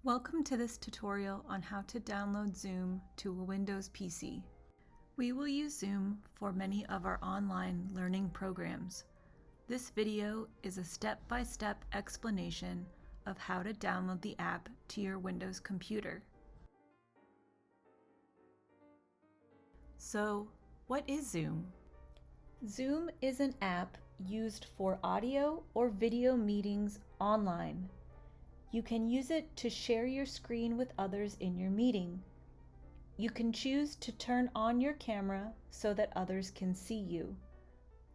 Welcome to this tutorial on how to download Zoom to a Windows PC. We will use Zoom for many of our online learning programs. This video is a step-by-step explanation of how to download the app to your Windows computer. So, what is Zoom? Zoom is an app used for audio or video meetings online. You can use it to share your screen with others in your meeting. You can choose to turn on your camera so that others can see you.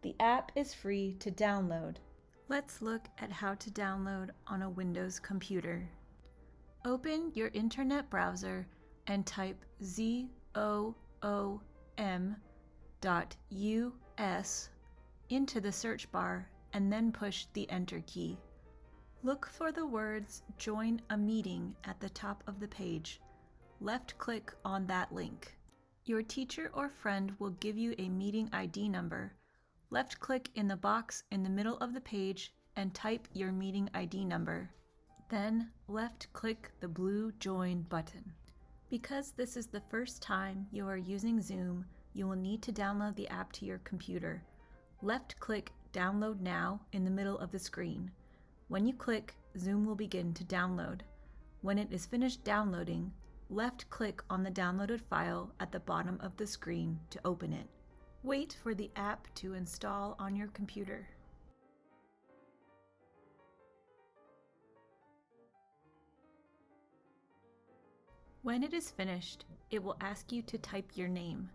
The app is free to download. Let's look at how to download on a Windows computer. Open your internet browser and type zoom.us into the search bar and then push the Enter key. Look for the words Join a Meeting at the top of the page. Left-click on that link. Your teacher or friend will give you a meeting ID number. Left-click in the box in the middle of the page and type your meeting ID number. Then left-click the blue Join button. Because this is the first time you are using Zoom, you will need to download the app to your computer. Left-click Download Now in the middle of the screen. When you click, Zoom will begin to download. When it is finished downloading, left-click on the downloaded file at the bottom of the screen to open it. Wait for the app to install on your computer. When it is finished, it will ask you to type your name.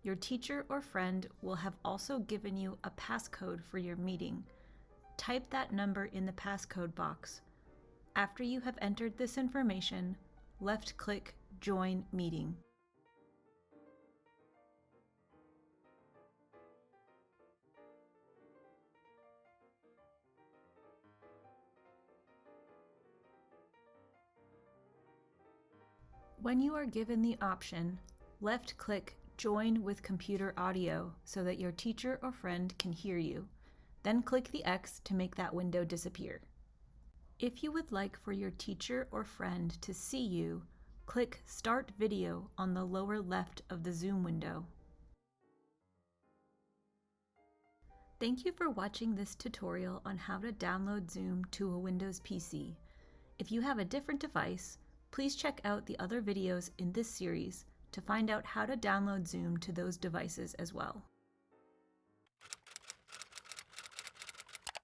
Your teacher or friend will have also given you a passcode for your meeting. Type that number in the passcode box. After you have entered this information, left-click Join Meeting. When you are given the option, left-click Join with Computer Audio so that your teacher or friend can hear you. Then click the X to make that window disappear. If you would like for your teacher or friend to see you, click Start Video on the lower left of the Zoom window. Thank you for watching this tutorial on how to download Zoom to a Windows PC. If you have a different device, please check out the other videos in this series to find out how to download Zoom to those devices as well.